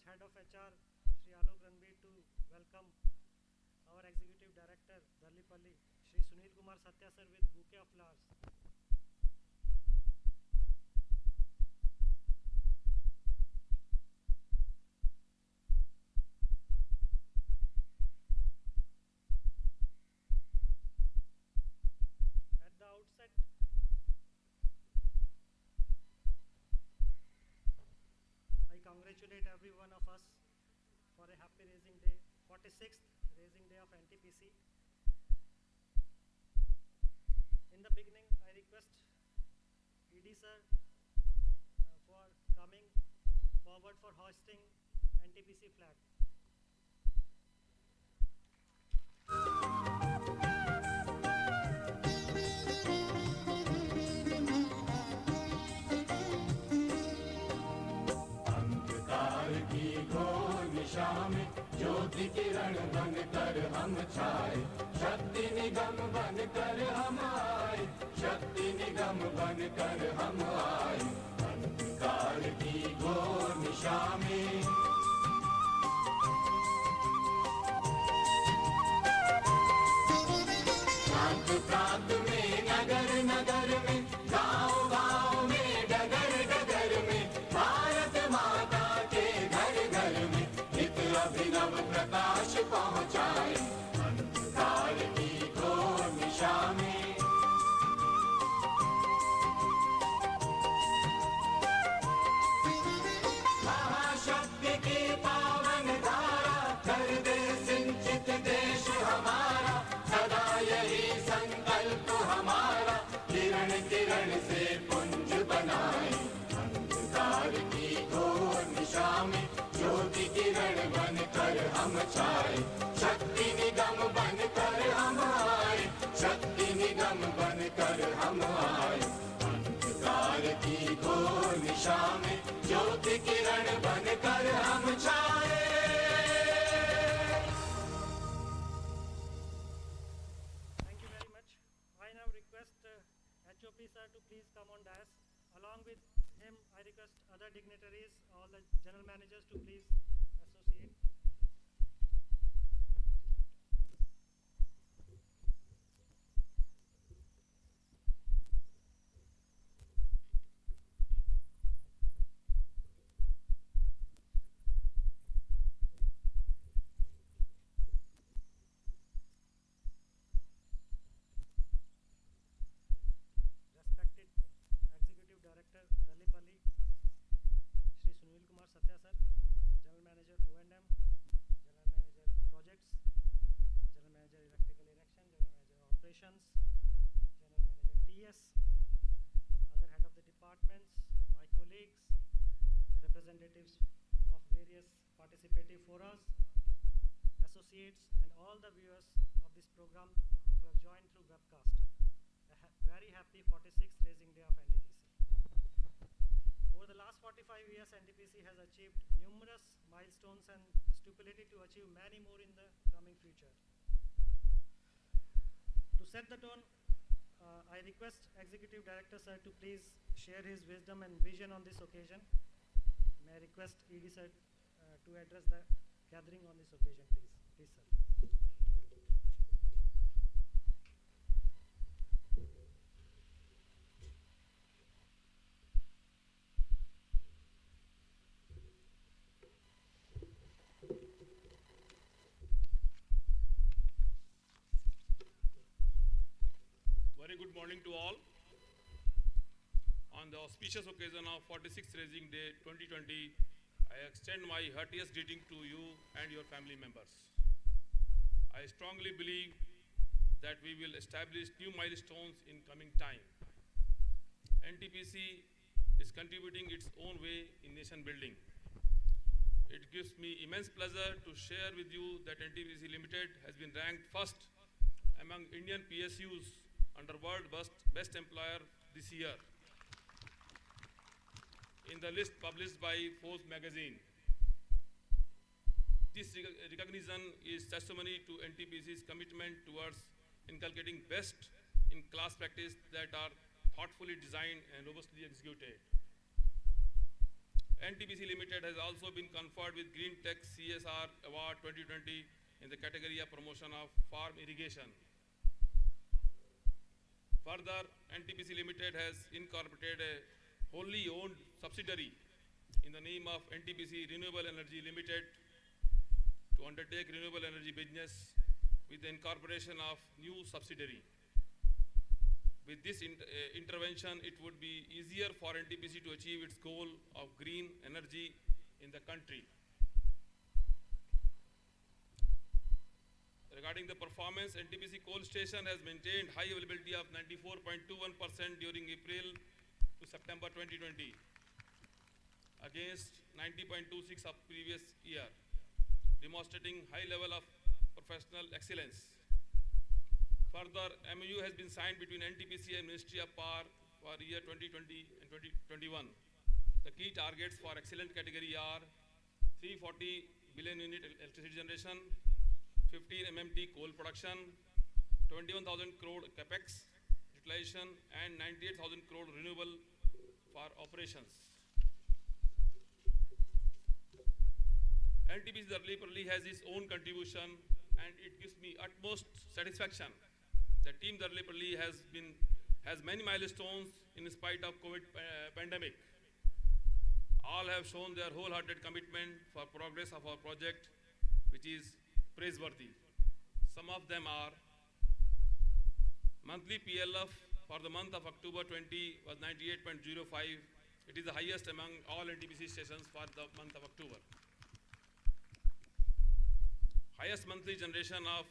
Head of HR, Shri Alok Ranbir, to welcome our Executive Director, Darlipalli, Shri Sunil Kumar Satya sir, with bouquet of flowers. At the outset, I congratulate every one of us for a happy Raising Day, 46th Raising Day of NTPC. In the beginning, I request ED sir for coming forward for hoisting NTPC flag. अंधकार की घोर निशा में ज्योति किरण बन कर हम छाए, शक्ति निगम बन कर हम आए, शक्ति निगम बन कर हम आए। अंधकार की घोर निशा में प्रांत प्रांत में, नगर नगर में, गांव गांव में, डगर डगर में, भारत माता के घर घर में नित अभिनव प्रकाश पहुंचाए। अंधकार की घोर निशा में महाशक्ति की पावन धारा कर दे सिंचित देश हमारा, सदा यही संकल्प हमारा, किरण किरण से पुंज बनाए। अंधकार की घोर निशा में ज्योति किरण बन कर हम छाए, शक्ति निगम बन कर हम आए, शक्ति निगम बन कर हम आए। अंधकार की घोर निशा में ज्योति किरण बन कर हम छाए। Thank you very much. I now request HOP sir to please come on dais. Along with him, I request other dignitaries, all the general managers to please associate. Respected Executive Director Dalipalli, Shri Sunil Kumar Satya sir, General Manager O&M, General Manager Projects, General Manager Electrical Erection, General Manager Operations, General Manager TS, other head of the departments, my colleagues, representatives of various participative forums, associates, and all the viewers of this program who have joined through webcast. A very happy 46th Raising Day of NTPC. Over the last 45 years, NTPC has achieved numerous milestones and stupidity to achieve many more in the coming future. To set the tone, I request Executive Director sir to please share his wisdom and vision on this occasion. May I request ED sir to address the gathering on this occasion, please. Please, sir. Very good morning to all. On the auspicious occasion of 46th Raising Day 2020, I extend my heartiest greeting to you and your family members. I strongly believe that we will establish new milestones in coming time. NTPC is contributing its own way in nation building. It gives me immense pleasure to share with you that NTPC Limited has been ranked first among Indian PSUs under World Best Employer this year in the list published by Forbes magazine. This recognition is testimony to NTPC's commitment towards inculcating best-in-class practice that are thoughtfully designed and robustly executed. NTPC Limited has also been conferred with Green Tech CSR Award 2020 in the category of promotion of farm irrigation. Further, NTPC Limited has incorporated a wholly owned subsidiary in the name of NTPC Renewable Energy Limited to undertake renewable energy business with the incorporation of new subsidiary. With this intervention, it would be easier for NTPC to achieve its goal of green energy in the country. Regarding the performance, NTPC coal station has maintained high availability of 94.21% during April to September 2020 against 90.26% of previous year, demonstrating high level of professional excellence. Further, MOU has been signed between NTPC and Ministry of Power for year 2020 and 2021. The key targets for excellent category are 340 billion unit electricity generation, 15 MMT coal production, 21,000 crore capex utilization, and 98,000 crore renewable for operations. NTPC Darlipalli has its own contribution, and it gives me utmost satisfaction. The team Darlipalli has many milestones in spite of COVID pandemic. All have shown their wholehearted commitment for progress of our project, which is praiseworthy. Some of them are: monthly PLF for the month of October 20 was 98.05. It is the highest among all NTPC stations for the month of October. Highest monthly generation of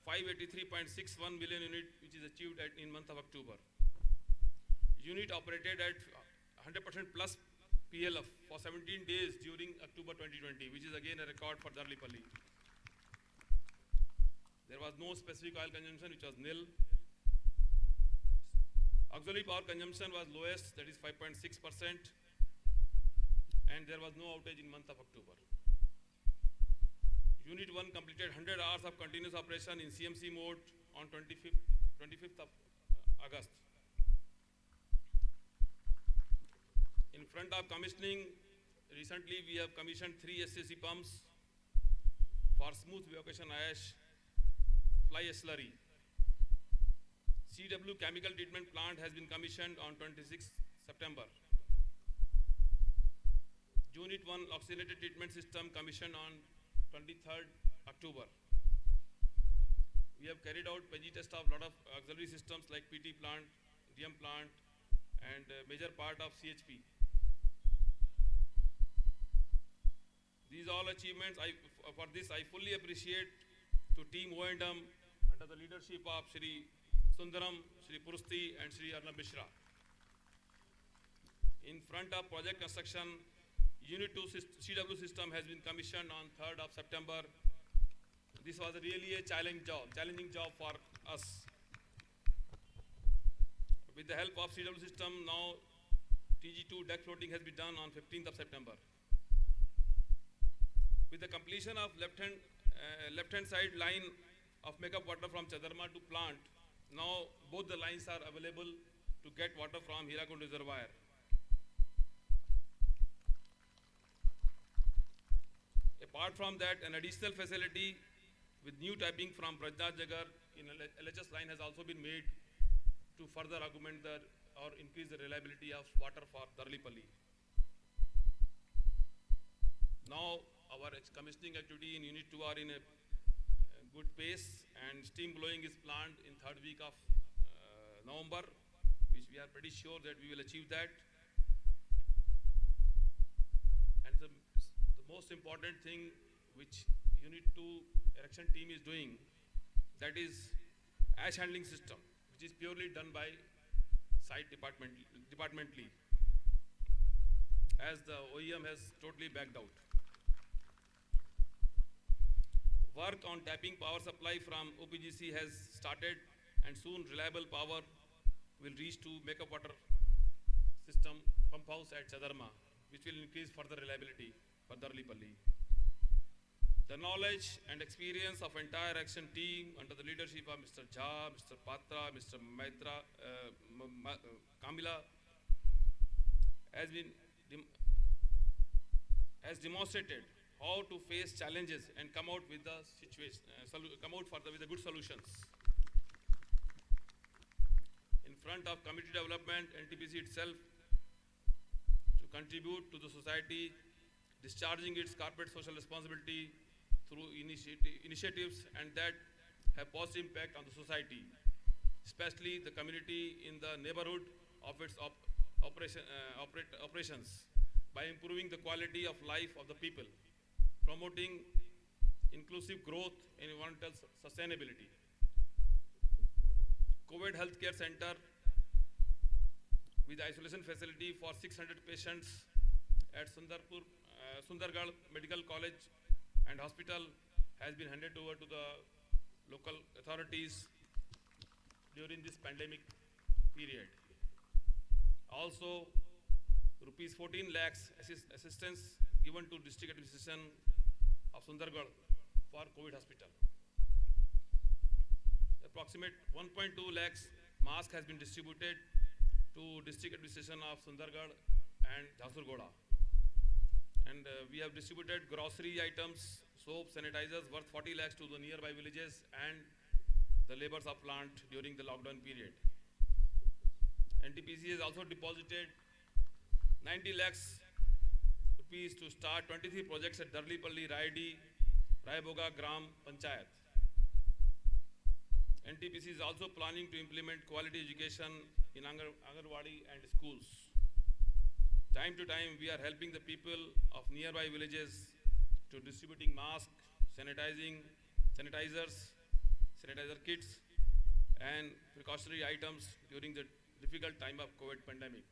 583.61 million unit, which is achieved in month of October. Unit operated at 100% plus PLF for 17 days during October 2020, which is again a record for Darlipalli. There was no specific oil consumption, which was nil. Auxiliary power consumption was lowest, that is 5.6%, and there was no outage in month of October. Unit 1 completed 100 hours of continuous operation in CMC mode on 25th of August. In front of commissioning, recently we have commissioned 3 SCC pumps for smooth evacuation ash, fly ash slurry. CW chemical treatment plant has been commissioned on 26th September. Unit 1 oxygenated treatment system commissioned on 23rd October. We have carried out PEG test of lot of auxiliary systems like PT plant, DM plant, and major part of CHP. These all achievements, for this I fully appreciate to team O&M under the leadership of Shri Sundaram, Shri Purusti, and Shri Arnab Mishra. In front of project construction, Unit 2 CW system has been commissioned on 3rd of September. This was really a challenging job for us. With the help of CW system, now TG2 deck floating has been done on 15th of September. With the completion of left-hand side line of makeup water from Chadarma to plant, now both the lines are available to get water from Hirakund Reservoir. Apart from that, an additional facility with new tapping from Prajnath Jagar in LHS line has also been made to further augment or increase the reliability of water for Darlipalli. Now, our commissioning activity in Unit 2 are in a good pace, and steam blowing is planned in 3rd week of November, which we are pretty sure that we will achieve that. And the most important thing which Unit 2 erection team is doing, that is ash handling system, which is purely done by site departmentally, as the OEM has totally backed out. Work on tapping power supply from OPGC has started, and soon reliable power will reach to makeup water system pump house at Chadarma, which will increase further reliability for Darlipalli. The knowledge and experience of entire action team under the leadership of Mr. Jha, Mr. Patra, Mr. Maitra, Kamila has been has demonstrated how to face challenges and come out with the situation, with the good solutions. In front of community development, NTPC itself to contribute to the society, discharging its corporate social responsibility through initiatives and that have positive impact on the society, especially the community in the neighborhood of its operations, by improving the quality of life of the people, promoting inclusive growth and environmental sustainability. COVID Healthcare Center with isolation facility for 600 patients at Sundargarh Medical College and Hospital has been handed over to the local authorities during this pandemic period. Also, rupees 14 lakhs assistance given to district administration of Sundargarh for COVID hospital. Approximate 1.2 lakhs mask has been distributed to district administration of Sundargarh and Jharsuguda. And we have distributed grocery items, soap, sanitizers worth 40 lakhs to the nearby villages and the laborers of plant during the lockdown period. NTPC has also deposited 90 lakhs rupees to start 23 projects at Darlipalli, Raidi, Raiboga Gram Panchayat. NTPC is also planning to implement quality education in Angarwadi and schools. Time to time, we are helping the people of nearby villages to distributing masks, sanitizers, sanitizer kits, and precautionary items during the difficult time of COVID pandemic.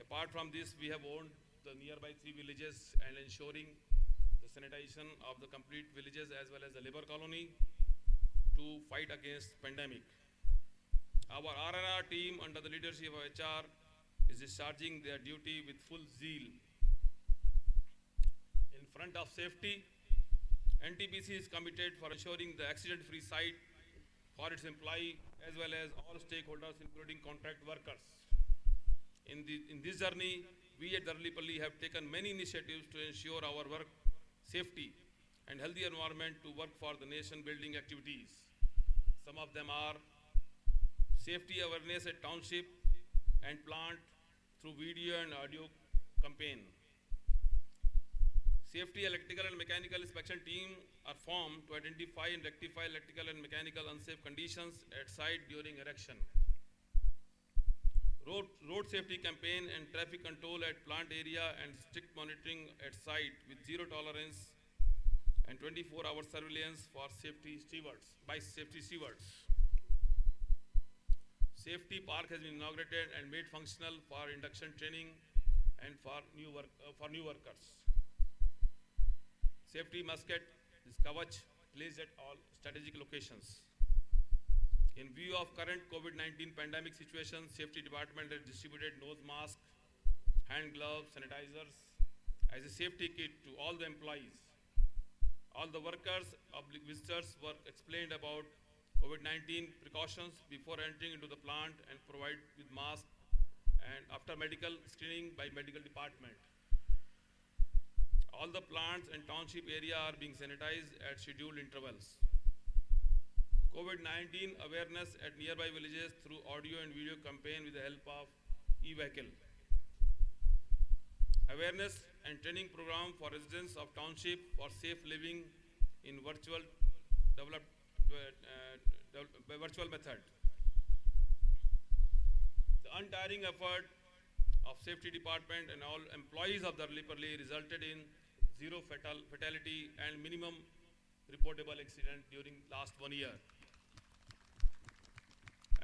Apart from this, we have owned the nearby 3 villages and ensuring the sanitization of the complete villages as well as the labor colony to fight against pandemic. Our RRR team under the leadership of HR is discharging their duty with full zeal. In front of safety, NTPC is committed for ensuring the accident-free site for its employee as well as all stakeholders including contract workers. In this journey, we at Darlipalli have taken many initiatives to ensure our work safety and healthy environment to work for the nation building activities. Some of them are safety awareness at township and plant through video and audio campaign. Safety electrical and mechanical inspection team are formed to identify and rectify electrical and mechanical unsafe conditions at site during erection. Road safety campaign and traffic control at plant area and strict monitoring at site with zero tolerance and 24-hour surveillance for safety stewards by safety stewards. Safety park has been inaugurated and made functional for induction training and for new workers. Safety musket is Kavach placed at all strategic locations. In view of current COVID-19 pandemic situation, Safety Department has distributed nose masks, hand gloves, sanitizers as a safety kit to all the employees. All the workers, public visitors were explained about COVID-19 precautions before entering into the plant and provide with masks and after medical screening by medical department. All the plants and township area are being sanitized at scheduled intervals. COVID-19 awareness at nearby villages through audio and video campaign with the help of e-vehicle. Awareness and training program for residents of township for safe living in virtual method. The untiring effort of safety department and all employees of Darlipalli resulted in zero fatality and minimum reportable incident during last 1 year.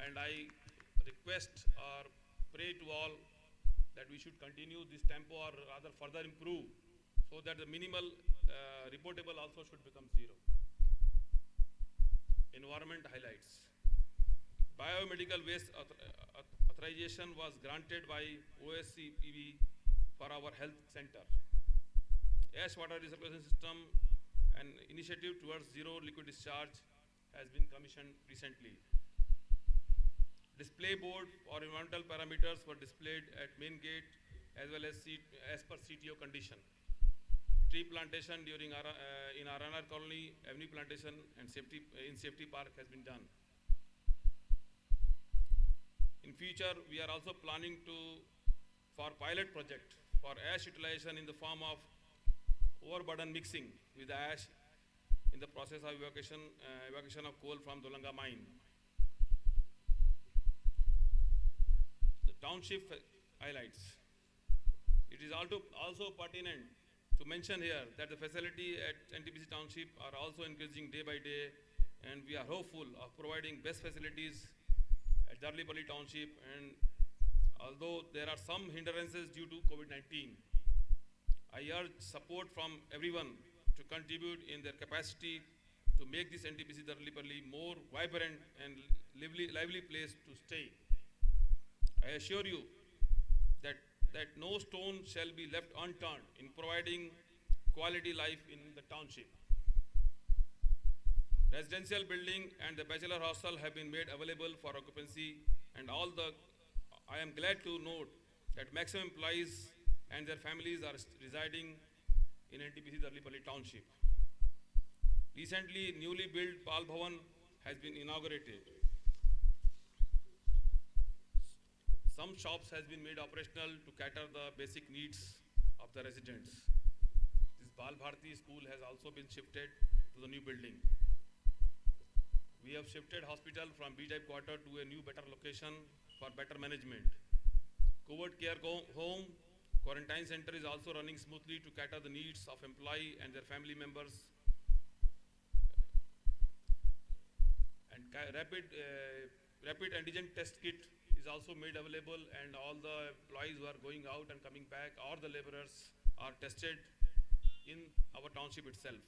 And I request or pray to all that we should continue this tempo or rather further improve so that the minimal reportable also should become zero. Environment highlights. Biomedical waste authorization was granted by OSCPB for our health center. Ash water recirculation system, an initiative towards zero liquid discharge, has been commissioned recently. Display board for environmental parameters were displayed at main gate as well as as per CTO condition. Tree plantation during in RNR colony, avenue plantation and in safety park has been done. In future, we are also planning for pilot project for ash utilization in the form of overburden mixing with ash in the process of evacuation of coal from Dolanga mine. The township highlights. It is also pertinent to mention here that the facility at NTPC Township are also increasing day by day, and we are hopeful of providing best facilities at Darlipalli Township. And although there are some hindrances due to COVID-19, I urge support from everyone to contribute in their capacity to make this NTPC Darlipalli more vibrant and lively place to stay. I assure you that no stone shall be left unturned in providing quality life in the township. Residential building and the bachelor hostel have been made available for occupancy, and I am glad to note that maximum employees and their families are residing in NTPC Darlipalli Township. Recently, newly built Pal Bhavan has been inaugurated. Some shops has been made operational to cater the basic needs of the residents. This Bal Bharati school has also been shifted to the new building. We have shifted hospital from B-type quarter to a new better location for better management. COVID care home quarantine center is also running smoothly to cater the needs of employee and their family members. And rapid antigen test kit is also made available, and all the employees who are going out and coming back, or the laborers, are tested in our township itself.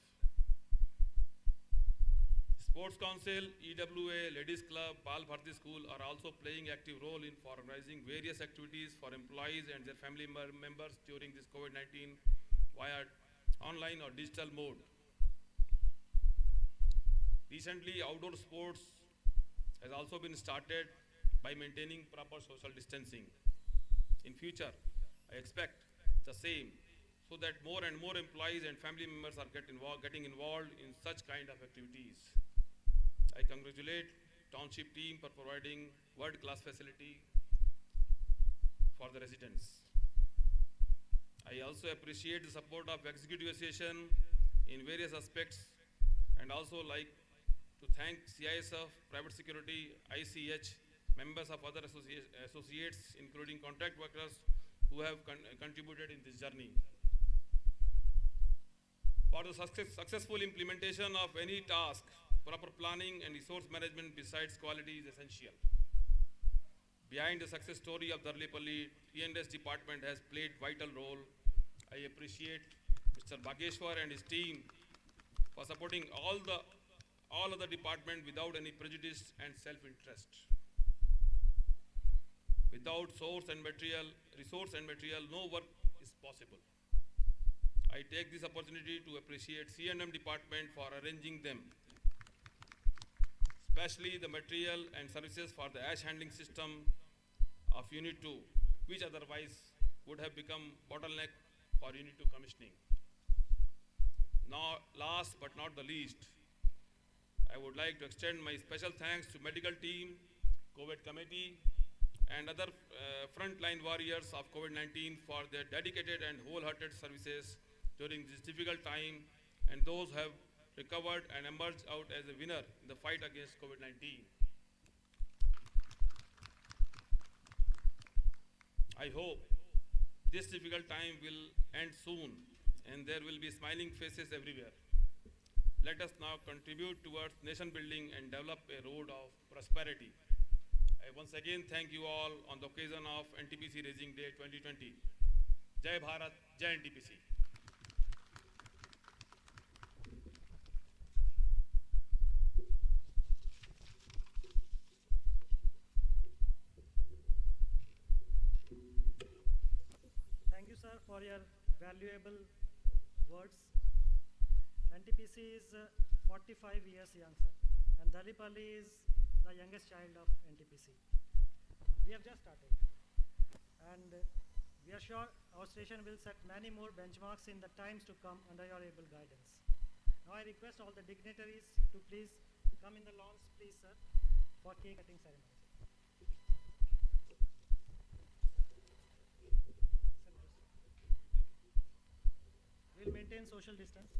Sports Council, EWA, Ladies Club, Bal Bharati School are also playing active role in organizing various activities for employees and their family members during this COVID-19 via online or digital mode. Recently, outdoor sports has also been started by maintaining proper social distancing. In future, I expect the same, so that more and more employees and family members are getting involved in such kind of activities. I congratulate township team for providing world-class facility for the residents. I also appreciate the support of Executive Association in various aspects, and also like to thank CISF, Private Security, ICH, members of other associates, including contract workers who have contributed in this journey. For the successful implementation of any task, proper planning and resource management besides quality is essential. Behind the success story of Darlipalli, T&S department has played vital role. I appreciate Mr. Bhageshwar and his team for supporting all other department without any prejudice and self-interest. Without resource and material, no work is possible. I take this opportunity to appreciate C&M department for arranging them, especially the material and services for the ash handling system of Unit 2, which otherwise would have become bottleneck for Unit 2 commissioning. Now, last but not the least, I would like to extend my special thanks to medical team, COVID committee, and other frontline warriors of COVID-19 for their dedicated and wholehearted services during this difficult time, and those who have recovered and emerged out as a winner in the fight against COVID-19. I hope this difficult time will end soon and there will be smiling faces everywhere. Let us now contribute towards nation building and develop a road of prosperity. I once again thank you all on the occasion of NTPC Raising Day 2020. Jai Bharat, Jai NTPC. Thank you, sir, for your valuable words. NTPC is 45 years young, sir, and Darlipalli is the youngest child of NTPC. We have just started, and We are sure our station will set many more benchmarks in the times to come under your able guidance. Now I request all the dignitaries to please come in the lawns, please, sir, for cake cutting ceremony. We'll maintain social distance.